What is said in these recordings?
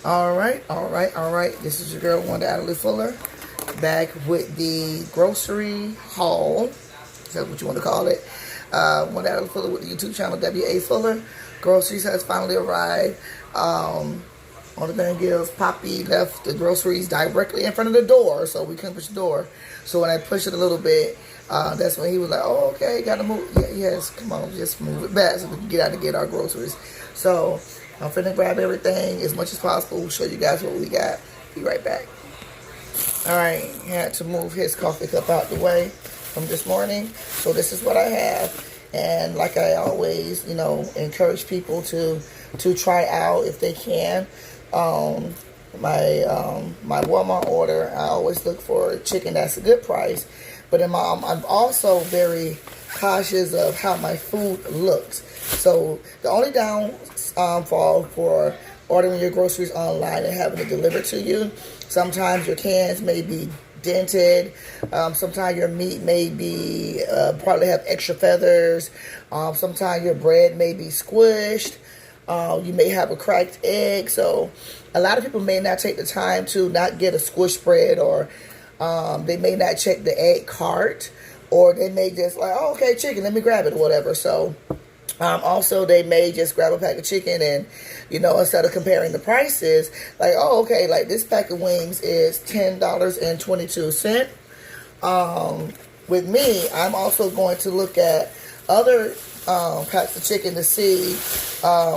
All right. This is your girl, Wanda Adelaide Fuller, back with the grocery haul. Is that what you want to call it? Wanda Adelaide Fuller with the YouTube channel, WA Fuller. Groceries has finally arrived. Only thing is, Poppy left the groceries directly in front of the door, so we couldn't push the door. So when I pushed it a little bit, that's when he was like, "Oh, okay, gotta move." Yeah, yes, come on, just move it back so we can get out and get our groceries. So I'm finna grab everything as much as possible. Show you guys what we got. Be right back. All right, had to move his coffee cup out the way from this morning. So this is what I have. And like I always, encourage people to try out if they can. My Walmart order, I always look for chicken that's a good price. But I'm also very cautious of how my food looks. So the only downfall for ordering your groceries online and having it delivered to you, sometimes your cans may be dented. Sometimes your meat may be probably have extra feathers. Sometimes your bread may be squished. You may have a cracked egg. So a lot of people may not take the time to not get a squished bread, or they may not check the egg cart, or they may just like, oh, okay, chicken, let me grab it or whatever. So also, they may just grab a pack of chicken and, instead of comparing the prices, like, oh, okay, like this pack of wings is $10.22. With me, I'm also going to look at other packs of chicken to see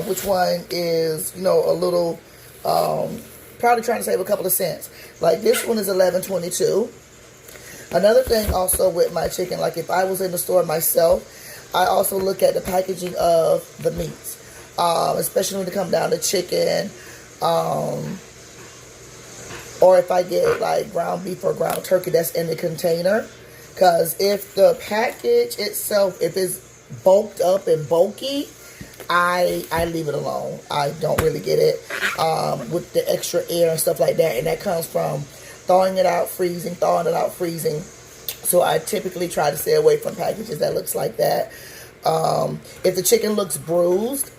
which one is, a little, probably trying to save a couple of cents. Like this one is $11.22. Another thing also with my chicken, like if I was in the store myself, I also look at the packaging of the meats, especially when it comes down to chicken, or if I get like ground beef or ground turkey that's in the container. Because if the package itself, if it's bulked up and bulky, I leave it alone. I don't really get it with the extra air and stuff like that. And that comes from thawing it out, freezing. So I typically try to stay away from packages that looks like that. If the chicken looks bruised,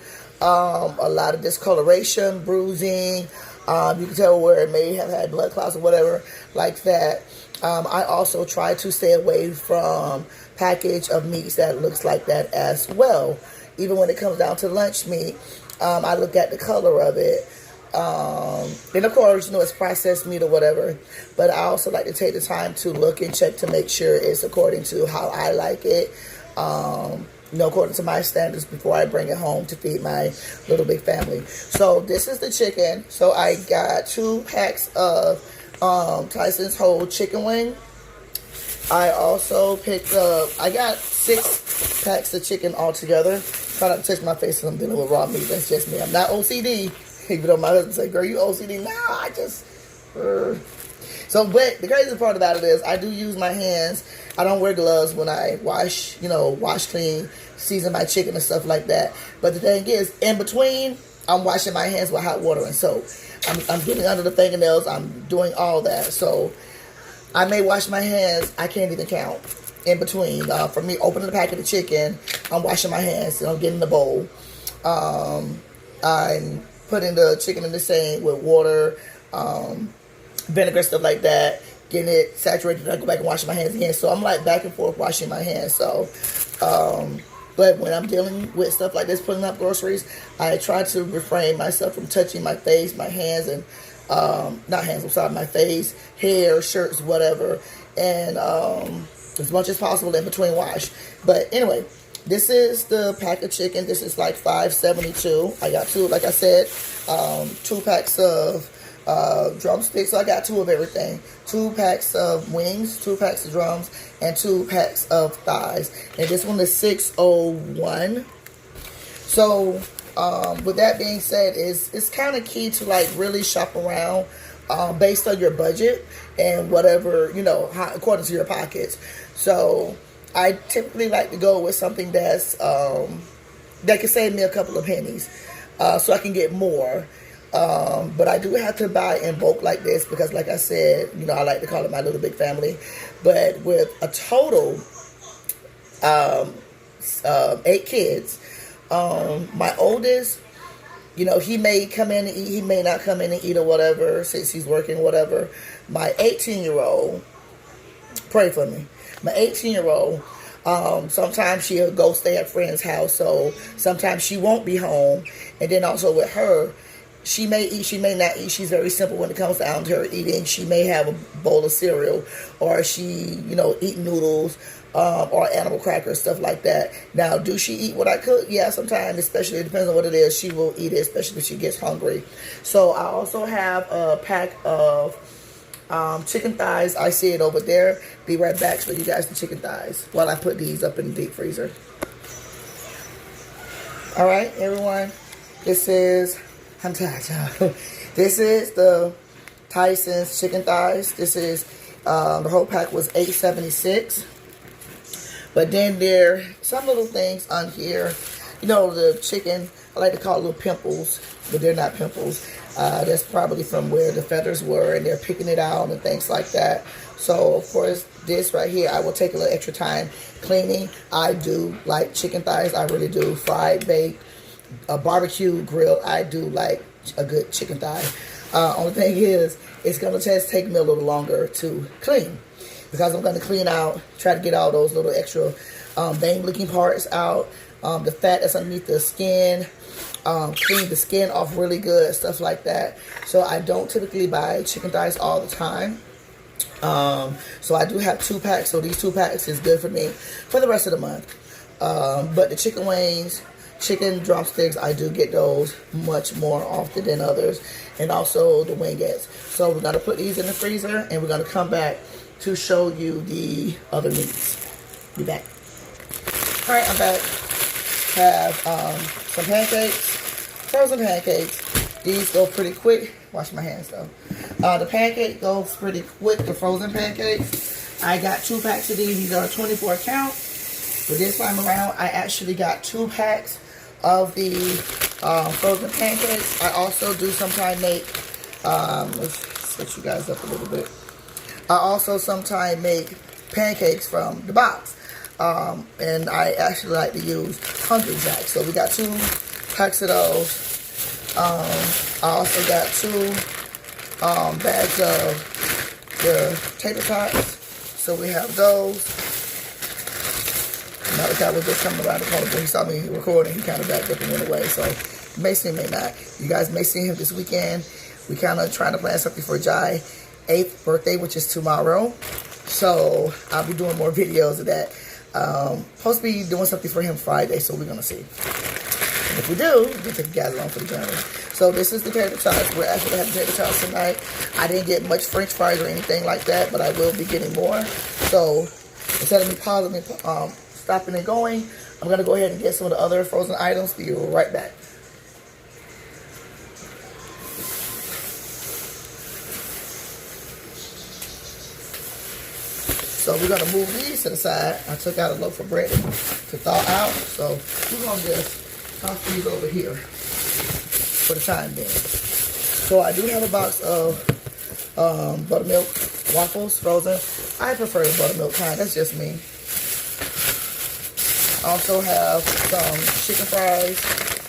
a lot of discoloration, bruising, you can tell where it may have had blood clots or whatever like that. I also try to stay away from package of meats that looks like that as well. Even when it comes down to lunch meat, I look at the color of it. And of course, it's processed meat or whatever. But I also like to take the time to look and check to make sure it's according to how I like it. According to my standards before I bring it home to feed my little big family. So this is the chicken. So I got 2 packs of Tyson's whole chicken wing. I also picked up, I got 6 packs of chicken altogether. Try not to touch my face when I'm dealing with raw meat. That's just me. I'm not OCD. Even though my husband say, girl, you OCD? Nah, I just... So, but the crazy part about it is I do use my hands. I don't wear gloves when I wash clean, season my chicken and stuff like that. But the thing is, in between, I'm washing my hands with hot water and soap. I'm getting under the fingernails. I'm doing all that. So, I may wash my hands. I can't even count. In between, for me, opening the packet of chicken, I'm washing my hands and I'm getting the bowl. I'm putting the chicken in the sink with water, vinegar, stuff like that, getting it saturated, I go back and wash my hands again. So I'm like back and forth washing my hands. So, but when I'm dealing with stuff like this, putting up groceries, I try to refrain myself from touching my face, my hands, and my face, hair, shirts, whatever, and as much as possible in between wash. But anyway, this is the pack of chicken. This is like $5.72. I got 2, like I said, 2 packs of drumsticks. So I got 2 of everything. 2 packs of wings, 2 packs of drums, and 2 packs of thighs. And this one is $6.01. So with that being said, it's kind of key to like really shop around based on your budget and whatever, according to your pockets. So I typically like to go with something that's that can save me a couple of pennies, so I can get more. But I do have to buy in bulk like this because, like I said, I like to call it my little big family. But with a total 8 kids, my oldest You know, he may come in and eat, he may not come in and eat or whatever, since he's working, whatever. My 18-year-old, pray for me. My 18-year-old, sometimes she'll go stay at a friend's house, so sometimes she won't be home. And then also with her, she may eat, she may not eat. She's very simple when it comes down to her eating. She may have a bowl of cereal, or she, you know, eat noodles, or animal crackers, stuff like that. Now, do she eat what I cook? Yeah, sometimes, especially, it depends on what it is, she will eat it, especially if she gets hungry. So I also have a pack of chicken thighs. I see it over there. Be right back for you guys the chicken thighs while I put these up in the deep freezer. All right, everyone. This is, I'm tired, y'all. This is the Tyson's chicken thighs. This is, the whole pack was $8.76. But then there are some little things on here. You know, the chicken, I like to call it little pimples, but they're not pimples. That's probably from where the feathers were, and they're picking it out and things like that. So, of course, this right here, I will take a little extra time cleaning. I do like chicken thighs. I really do. Fried, baked, barbecue, grilled. I do like a good chicken thigh. Only thing is, it's going to take me a little longer to clean, because I'm going to clean out, try to get all those little extra vein-looking parts out, the fat that's underneath the skin, clean the skin off really good, stuff like that. So I don't typically buy chicken thighs all the time. So I do have 2 packs, so these 2 packs is good for me for the rest of the month. But the chicken wings, chicken drumsticks, I do get those much more often than others, and also the wingettes. So we're going to put these in the freezer, and we're going to come back to show you the other meats. Be back. All right, I'm back. Have some pancakes, frozen pancakes. These go pretty quick. Wash my hands though. The pancake goes pretty quick, the frozen pancakes. I got 2 packs of these. These are 24 count. But this time around, I actually got 2 packs of the frozen pancakes. I also do sometimes make, let's switch you guys up a little bit. I also sometimes make pancakes from the box. And I actually like to use Hungry Jacks. So we got 2 packs of those. I also got 2 bags of the tater tots. So we have those. Malachi was just coming around the corner when he saw me recording. He kind of backed up and went away. So you may see him, may not. You guys may see him this weekend. We kind of trying to plan something for Jai 8th birthday, which is tomorrow. So I'll be doing more videos of that. Supposed to be doing something for him Friday, so we're going to see. And if we do, we'll take you guys along for the journey. So this is the tater tots. We're actually having tater tots tonight. I didn't get much French fries or anything like that, but I will be getting more. So instead of me pausing and stopping and going, I'm going to go ahead and get some of the other frozen items. Be right back. So we're going to move these to the side. I took out a loaf of bread to thaw out. So we're going to just toss these over here for the time being. So I do have a box of buttermilk waffles, frozen. I prefer the buttermilk kind. That's just me. I also have some chicken fries.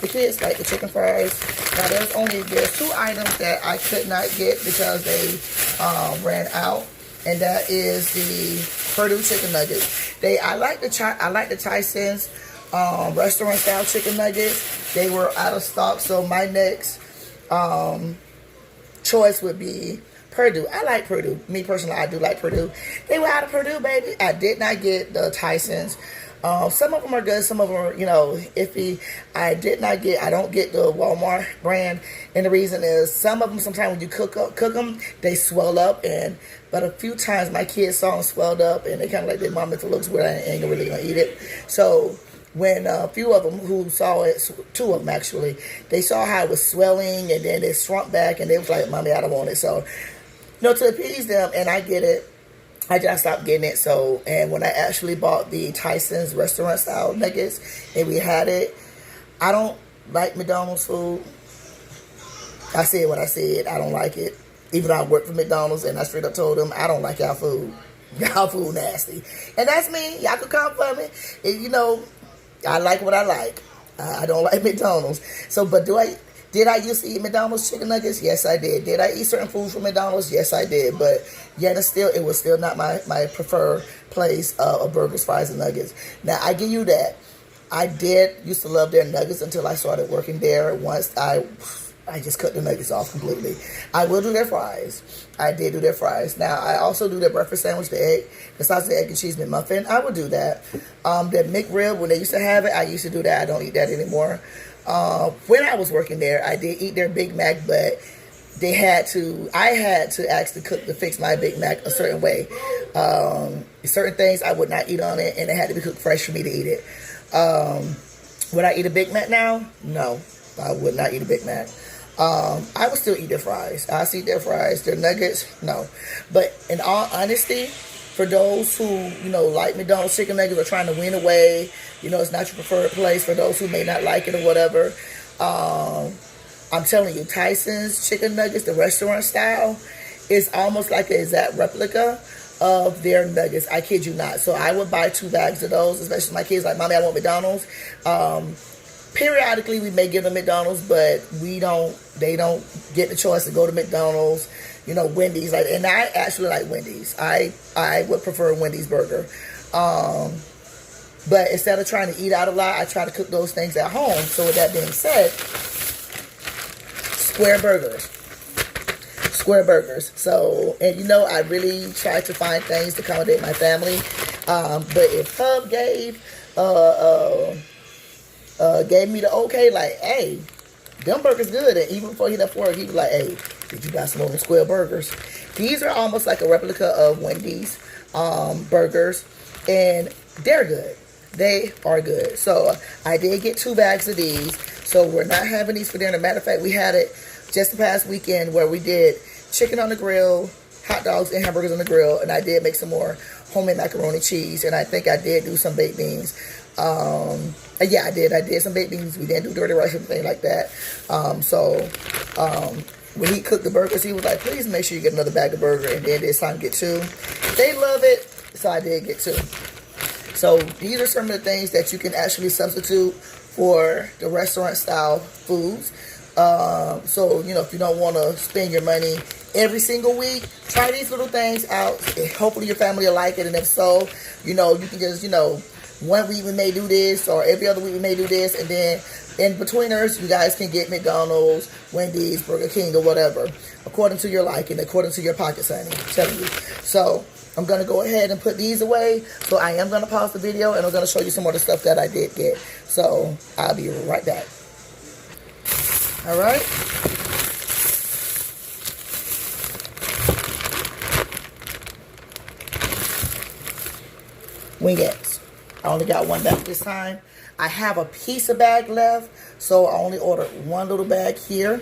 The kids like the chicken fries. Now there's 2 items that I could not get because they ran out. And that is the Purdue chicken nuggets. I like the Tyson's restaurant style chicken nuggets. They were out of stock, so my next choice would be Purdue. I like Purdue. Me personally, I do like Purdue. They were out of Purdue, baby. I did not get the Tyson's. Some of them are good. Some of them are, iffy. I don't get the Walmart brand. And the reason is some of them, sometimes when you cook them, they swell up. But a few times my kids saw them swelled up and they kind of like their mom, if it looks weird, I ain't really going to eat it. So when a few of them who saw it, 2 of them actually, they saw how it was swelling and then they shrunk back and they was like, Mommy, I don't want it. So, to appease them, and I get it, I just stopped getting it. So, and when I actually bought the Tyson's restaurant style nuggets and we had it, I don't like McDonald's food. I said what I said. I don't like it. Even though I work for McDonald's and I straight up told them, I don't like y'all food. Y'all food nasty. And that's me. Y'all can come for me. And, I like what I like. I don't like McDonald's. So, but Did I used to eat McDonald's chicken nuggets? Yes, I did. Did I eat certain foods from McDonald's? Yes, I did. But yet it was still not my preferred place of burgers, fries, and nuggets. Now, I give you that. I did used to love their nuggets until I started working there. Once I just cut the nuggets off completely. I will do their fries. I did do their fries. Now, I also do their breakfast sandwich, the sausage, egg, and cheese McMuffin. I would do that. The McRib, when they used to have it, I used to do that. I don't eat that anymore. When I was working there, I did eat their Big Mac, but I had to ask the cook to fix my Big Mac a certain way. Certain things I would not eat on it, and it had to be cooked fresh for me to eat it. Would I eat a Big Mac now? No, I would not eat a Big Mac. I would still eat their fries. I see their fries, their nuggets, no. But in all honesty, for those who, like McDonald's chicken nuggets or trying to win away, it's not your preferred place. For those who may not like it or whatever, I'm telling you, Tyson's chicken nuggets, the restaurant style, is almost like an exact replica of their nuggets. I kid you not. So I would buy 2 bags of those, especially my kids like, Mommy, I want McDonald's. Periodically, we may give them McDonald's, but they don't get the choice to go to McDonald's, Wendy's. And I actually like Wendy's. I would prefer a Wendy's burger. But instead of trying to eat out a lot, I try to cook those things at home. So with that being said, square burgers. So, and I really try to find things to accommodate my family. But if Hub gave me the okay, like, hey, them burgers good. And even before he left work, he was like, hey, did you buy some of them square burgers? These are almost like a replica of Wendy's burgers, and they're good. They are good. So I did get 2 bags of these. So we're not having these for dinner. Matter of fact, we had it just the past weekend where we did chicken on the grill, hot dogs and hamburgers on the grill, and I did make some more homemade macaroni cheese, and I think I did do some baked beans. Yeah, I did some baked beans. We didn't do dirty rice or anything like that. When he cooked the burgers, he was like, please make sure you get another bag of burger, and then this time get 2. They love it, so I did get 2. So these are some of the things that you can actually substitute for the restaurant style foods. So, if you don't want to spend your money every single week, try these little things out. Hopefully your family will like it. And if so, you can just, 1 week we may do this, or every other week we may do this. And then in between us, you guys can get McDonald's, Wendy's, Burger King, or whatever, according to your liking, according to your pockets, honey. I'm telling you. So I'm going to go ahead and put these away. So I am going to pause the video, and I'm going to show you some more of the stuff that I did get. So I'll be right back. All right. Wingettes. I only got 1 bag this time. I have a piece of bag left, so I only ordered 1 little bag here.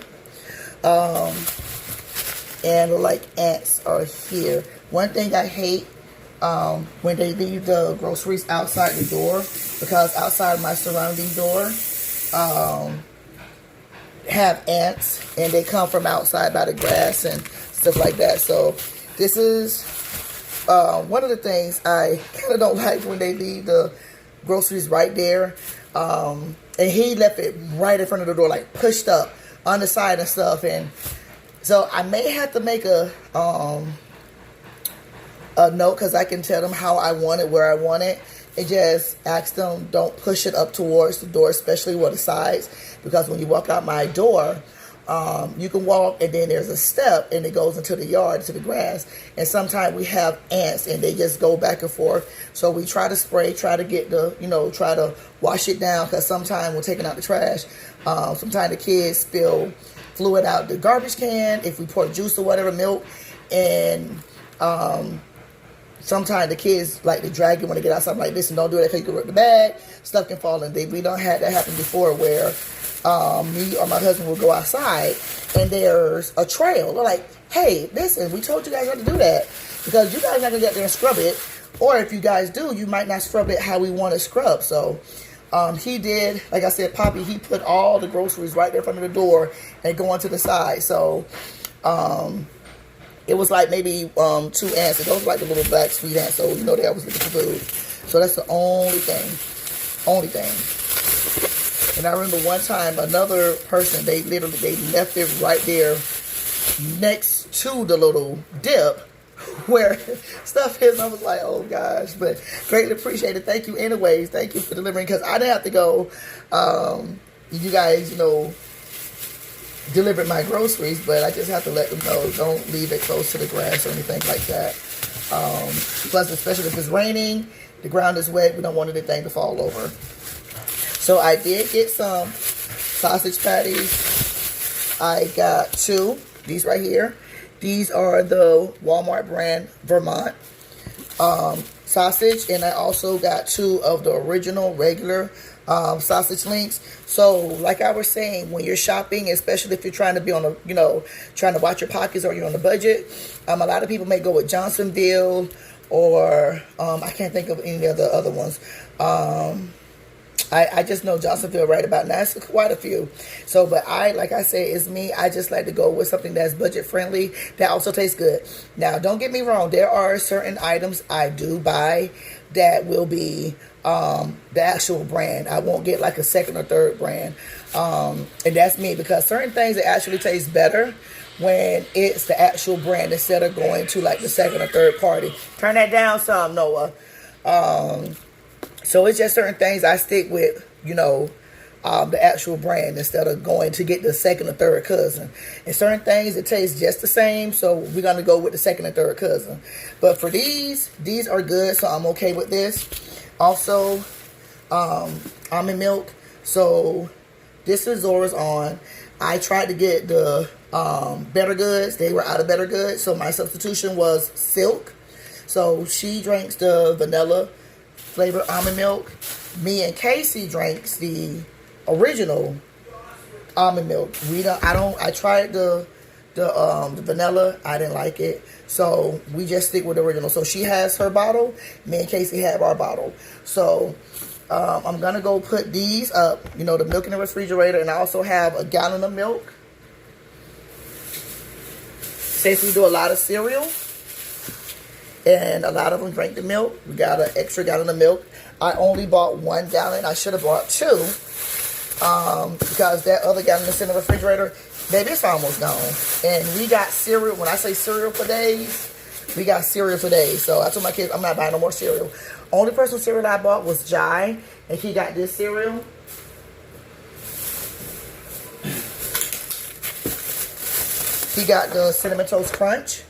And like ants are here. One thing I hate when they leave the groceries outside the door, because outside my surrounding door have ants, and they come from outside by the grass and stuff like that. So this is one of the things I kind of don't like, when they leave the groceries right there. And he left it right in front of the door, like pushed up on the side and stuff. And so I may have to make a note, because I can tell them how I want it, where I want it, and just ask them, don't push it up towards the door, especially with the sides, because when you walk out my door, you can walk, and then there's a step, and it goes into the yard, to the grass, and sometimes we have ants, and they just go back and forth. So we try to spray, try to get try to wash it down, because sometimes we're taking out the trash, sometimes the kids spill fluid out the garbage can, if we pour juice or whatever, milk, and sometimes the kids like to drag you when they get outside like this, and don't do that because you can rip the bag. Stuff can fall in. We don't have that happen before, where me or my husband will go outside and there's a trail. We're like, hey, listen, we told you guys not to do that, because you guys are not going to get there and scrub it. Or if you guys do, you might not scrub it how we want it scrubbed. So he did, like I said, Poppy, he put all the groceries right there in front of the door and going to the side. So it was like maybe 2 ants. And those were like the little black sweet ants. So, they always looking for food. So that's the only thing. And And I remember one time another person, they left it right there next to the little dip where stuff is. I was like, oh gosh, but greatly appreciated. Thank you anyways. Thank you for delivering, because I didn't have to go. You guys, delivered my groceries, but I just have to let them know, don't leave it close to the grass or anything like that. Plus, especially if it's raining, the ground is wet, we don't want anything to fall over. So I did get some sausage patties. I got 2, these right here. These are the Walmart brand Vermont sausage, and I also got 2 of the original regular sausage links. So like I was saying, when you're shopping, especially if you're trying to be on a, trying to watch your pockets, or you're on a budget, a lot of people may go with Johnsonville, or I can't think of any of the other ones. I just know Johnsonville right about now. It's quite a few. So, but like I say, it's me. I just like to go with something that's budget friendly, that also tastes good. Now, don't get me wrong. There are certain items I do buy that will be the actual brand. I won't get like a second or third brand. And that's me, because certain things, it actually taste better when it's the actual brand instead of going to like the second or third party. Turn that down some, Noah. So it's just certain things I stick with, the actual brand instead of going to get the second or third cousin. And certain things, it tastes just the same, so we're going to go with the second and third cousin. But for these are good, so I'm okay with this. Also, almond milk. So this is Zora's on. I tried to get the Better Goods. They were out of Better Goods, so my substitution was Silk. So she drinks the vanilla flavored almond milk. Me and Casey drinks the original almond milk. I tried the vanilla. I didn't like it, so we just stick with the original. So she has her bottle. Me and Casey have our bottle. So I'm gonna go put these up. The milk in the refrigerator, and I also have a gallon of milk. Since we do a lot of cereal, and a lot of them drink the milk, we got an extra gallon of milk. I only bought 1 gallon. I should have bought 2. Because that other gallon that's in the refrigerator, baby, it's almost gone. And we got cereal. When I say cereal for days, we got cereal for days. So I told my kids, I'm not buying no more cereal. Only personal cereal I bought was Jai, and he got this cereal. He got the Cinnamon Toast Crunch,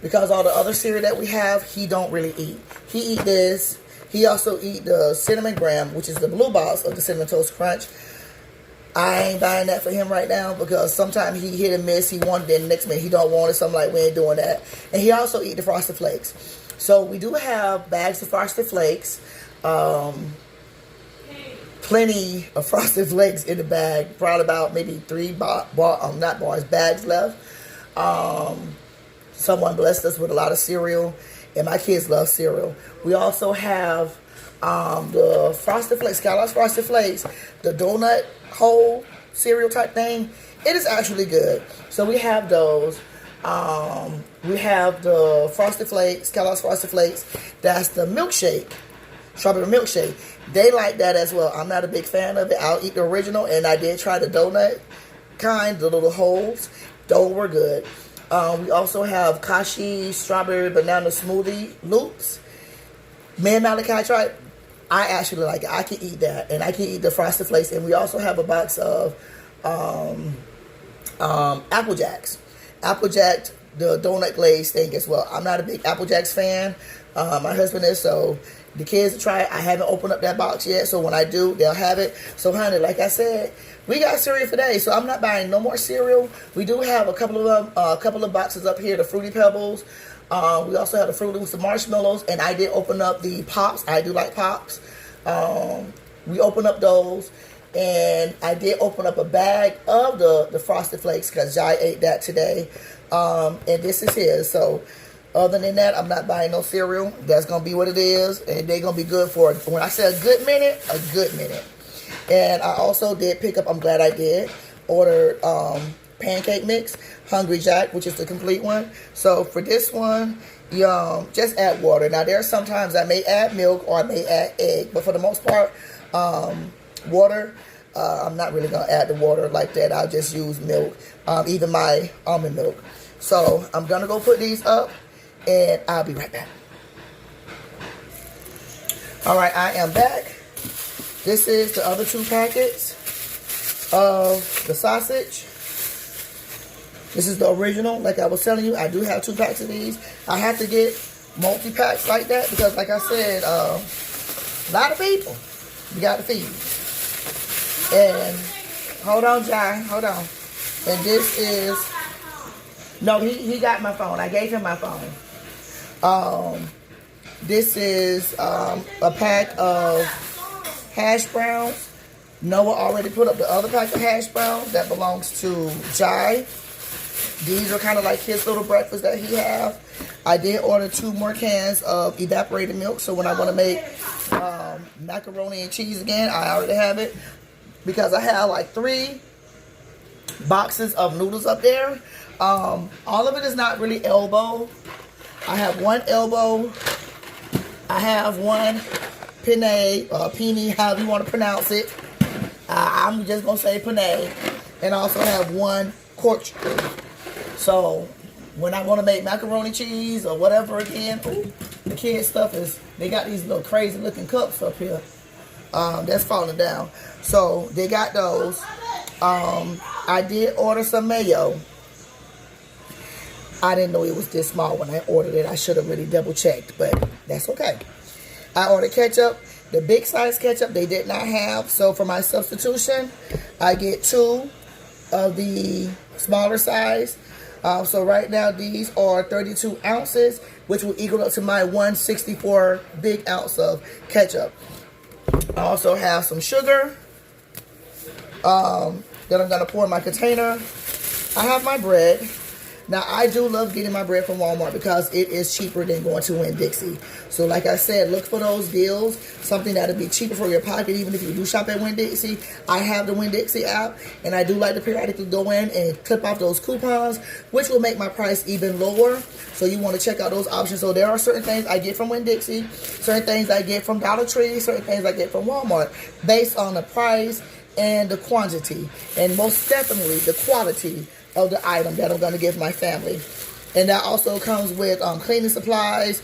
because all the other cereal that we have, he don't really eat. He eat this. He also eat the Cinnamon Graham, which is the blue box of the Cinnamon Toast Crunch. I ain't buying that for him right now, because sometimes he hit and miss. He wanted it, the next minute he don't want it. So I'm like, we ain't doing that. And he also eat the Frosted Flakes. So we do have bags of Frosted Flakes. Plenty of Frosted Flakes in the bag. Probably about maybe 3 bags left. Someone blessed us with a lot of cereal, and my kids love cereal. We also have the Frosted Flakes, Kellogg's Frosted Flakes, the donut hole cereal type thing. It is actually good. So we have those. We have the Frosted Flakes, Kellogg's Frosted Flakes. That's the milkshake, strawberry milkshake. They like that as well. I'm not a big fan of it. I'll eat the original, and I did try the donut kind, the little holes. Those were good. We also have Kashi strawberry banana smoothie loops. Me and Malachi tried. I actually like it. I can eat that, and I can eat the Frosted Flakes. And we also have a box of Apple Jacks. Apple Jack, the donut glaze thing as well. I'm not a big Apple Jacks fan. My husband is, so the kids try it. I haven't opened up that box yet, so when I do, they'll have it. So, honey, like I said, we got cereal for days, so I'm not buying no more cereal. We do have a couple of boxes up here, the Fruity Pebbles. We also have the Fruity with some marshmallows, and I did open up the Pops. I do like Pops. We opened up those, and I did open up a bag of the Frosted Flakes because Jai ate that today, and this is his. So other than that, I'm not buying no cereal. That's going to be what it is, and they're going to be good for, when I say a good minute, a good minute. And I also did pick up, I'm glad I did, ordered pancake mix, Hungry Jack, which is the complete one. So for this one, just add water. Now, there are sometimes I may add milk or I may add egg, but for the most part, water. I'm not really going to add the water like that. I'll just use milk, even my almond milk. So I'm going to go put these up, and I'll be right back. All right, I am back. This is the other 2 packets of the sausage. This is the original. Like I was telling you, I do have 2 packs of these. I have to get multi-packs like that because, like I said, a lot of people you got to feed. And hold on, Jai, hold on. And this is, no, he got my phone. I gave him my phone. This is a pack of hash browns. Noah already put up the other pack of hash browns that belongs to Jai. These are kind of like his little breakfast that he have. I did order 2 more cans of evaporated milk, so when I want to make macaroni and cheese again, I already have it. Because I have like 3 boxes of noodles up there. All of it is not really elbow. I have 1 elbow. I have 1 penne, penne, however you want to pronounce it. I'm just going to say penne. And I also have 1 corkscrew. So, when I want to make macaroni cheese or whatever again, ooh, the kids' stuff is, they got these little crazy looking cups up here. That's falling down. So, they got those. I did order some mayo. I didn't know it was this small when I ordered it. I should have really double checked, but that's okay. I ordered ketchup. The big size ketchup they did not have. So for my substitution, I get 2 of the smaller size. So right now these are 32 ounces, which will equal up to my 164 big ounce of ketchup. I also have some sugar that I'm going to pour in my container. I have my bread. Now, I do love getting my bread from Walmart because it is cheaper than going to Winn-Dixie. So, like I said, look for those deals, something that'll be cheaper for your pocket, even if you do shop at Winn-Dixie. I have the Winn-Dixie app, and I do like to periodically go in and clip off those coupons, which will make my price even lower. So, you want to check out those options. So, there are certain things I get from Winn-Dixie, certain things I get from Dollar Tree, certain things I get from Walmart, based on the price and the quantity, and most definitely the quality of the item that I'm going to give my family. And that also comes with cleaning supplies,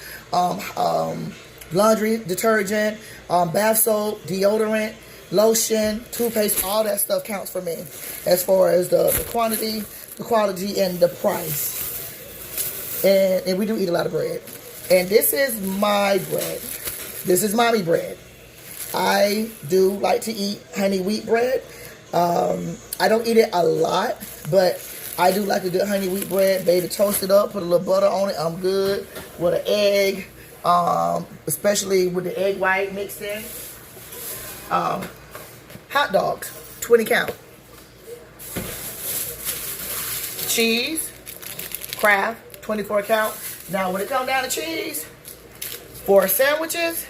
laundry detergent, bath soap, deodorant, lotion, toothpaste. All that stuff counts for me as far as the quantity, the quality, and the price. And we do eat a lot of bread. And this is my bread. This is mommy bread. I do like to eat honey wheat bread. I don't eat it a lot, but I do like a good honey wheat bread. Baby, toast it up, put a little butter on it. I'm good with an egg, especially with the egg white mixed in. Hot dogs, 20 count. Cheese, Kraft, 24 count. Now, when it comes down to cheese, for sandwiches,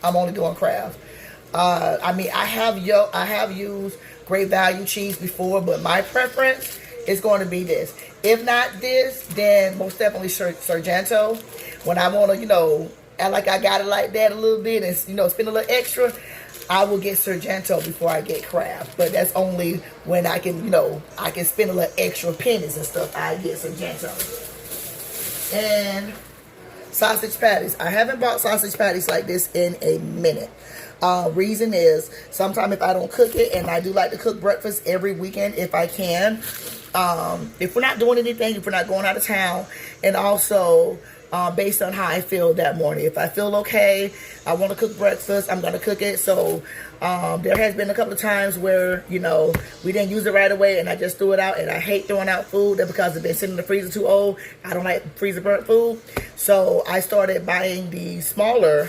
I'm only doing Kraft. I mean, I have used Great Value cheese before, but my preference is going to be this. If not this, then most definitely Sargento. When I want to, act like I got it like that a little bit and, spend a little extra, I will get Sargento before I get Kraft. But that's only when I can, I can spend a little extra pennies and stuff. I get Sargento. And sausage patties. I haven't bought sausage patties like this in a minute. Reason is, sometimes if I don't cook it, and I do like to cook breakfast every weekend if I can, if we're not doing anything, if we're not going out of town, and also based on how I feel that morning. If I feel okay, I want to cook breakfast, I'm going to cook it. So there has been a couple of times where, we didn't use it right away and I just threw it out, and I hate throwing out food because it's been sitting in the freezer too old. I don't like freezer burnt food. So I started buying the smaller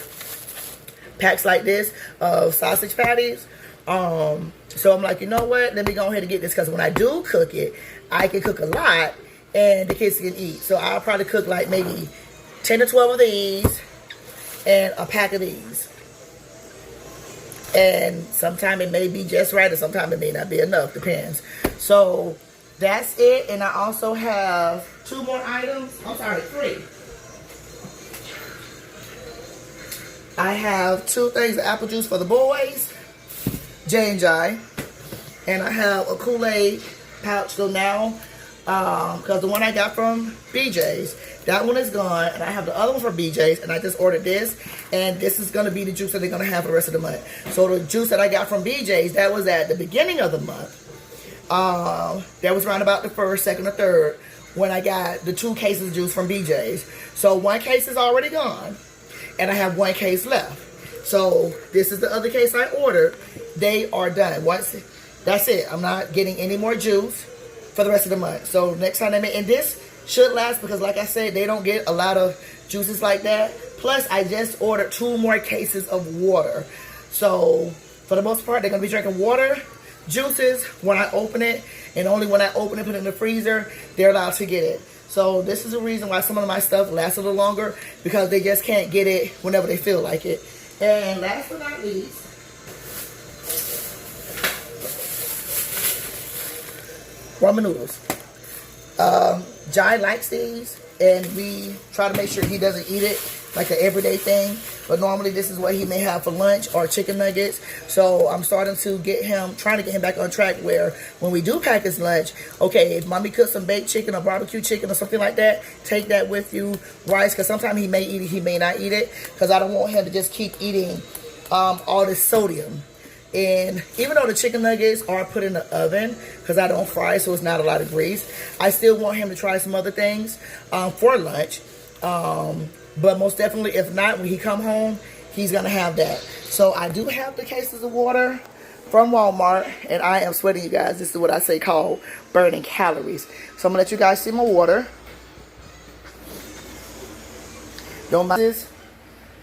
packs like this of sausage patties. So I'm like, you know what? Let me go ahead and get this, because when I do cook it, I can cook a lot and the kids can eat. So I'll probably cook like maybe 10 to 12 of these and a pack of these. And sometimes it may be just right, or sometimes it may not be enough. Depends. So that's it. And I also have 2 more items. I'm sorry, 3. I have 2 things of apple juice for the boys, J&J. And I have a Kool-Aid pouch. So now, because the one I got from BJ's, that one is gone. And I have the other one from BJ's. And I just ordered this. And this is going to be the juice that they're going to have for the rest of the month. So the juice that I got from BJ's, that was at the beginning of the month. That was around about the 1st, 2nd, or 3rd when I got the 2 cases of juice from BJ's. So 1 case is already gone. And I have 1 case left. So this is the other case I ordered. They are done. That's it. I'm not getting any more juice for the rest of the month. So next time they make, and this should last because like I said, they don't get a lot of juices like that. Plus I just ordered 2 more cases of water. So for the most part, they're going to be drinking water, juices when I open it, and only when I open it, put it in the freezer, they're allowed to get it. So this is the reason why some of my stuff lasts a little longer, because they just can't get it whenever they feel like it. And last but not least, ramen noodles. Jai likes these, and we try to make sure he doesn't eat it like an everyday thing. But normally this is what he may have for lunch, or chicken nuggets. So I'm starting to trying to get him back on track where when we do pack his lunch, okay, if mommy cooks some baked chicken or barbecue chicken or something like that, take that with you. Rice, because sometimes he may eat it, he may not eat it, because I don't want him to just keep eating all this sodium. And even though the chicken nuggets are put in the oven, because I don't fry, so it's not a lot of grease, I still want him to try some other things for lunch. But most definitely, if not, when he come home, he's going to have that. So I do have the cases of water from Walmart, and I am sweating, you guys. This is what I say called burning calories. So I'm going to let you guys see my water. Don't mind this.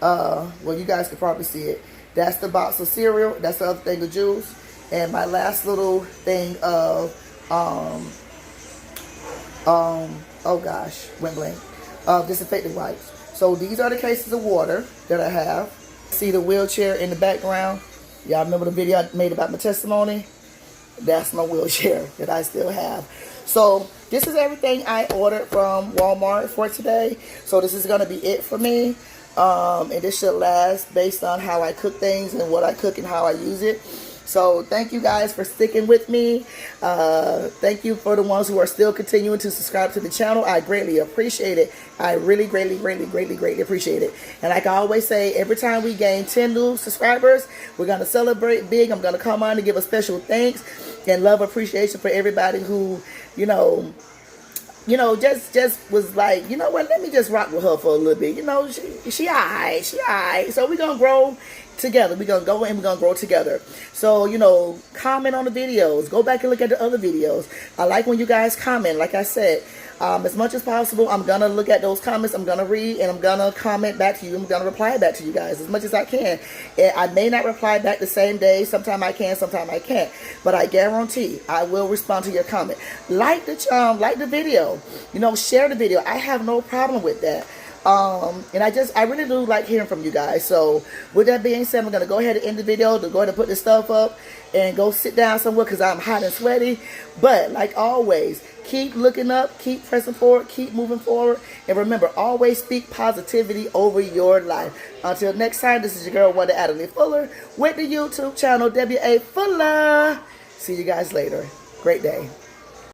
Well, you guys can probably see it. That's the box of cereal. That's the other thing of juice. And my last little thing of, oh gosh, went blank. Disinfectant wipes. So these are the cases of water that I have. See the wheelchair in the background? Y'all remember the video I made about my testimony? That's my wheelchair that I still have. So this is everything I ordered from Walmart for today. So this is going to be it for me. And this should last based on how I cook things and what I cook and how I use it. So thank you guys for sticking with me. Thank you for the ones who are still continuing to subscribe to the channel. I greatly appreciate it. I really greatly appreciate it. And like I always say, every time we gain 10 new subscribers, we're going to celebrate big. I'm going to come on and give a special thanks and love appreciation for everybody who, just was like, you know what, let me just rock with her for a little bit. She all right. So we're going to grow together. We're going to go and we're going to grow together. So, comment on the videos. Go back and look at the other videos. I like when you guys comment. Like I said, as much as possible, I'm going to look at those comments. I'm going to read and I'm going to comment back to you. I'm going to reply back to you guys as much as I can. And I may not reply back the same day. Sometimes I can, sometimes I can't. But I guarantee I will respond to your comment. Like the video. Share the video. I have no problem with that. And I really do like hearing from you guys. So with that being said, I'm going to go ahead and end the video, to go ahead and put this stuff up and go sit down somewhere because I'm hot and sweaty. But like always, keep looking up, keep pressing forward, keep moving forward. And remember, always speak positivity over your life. Until next time, this is your girl, Wanda Adelaide Fuller, with the YouTube channel, W.A. Fuller. See you guys later. Great day.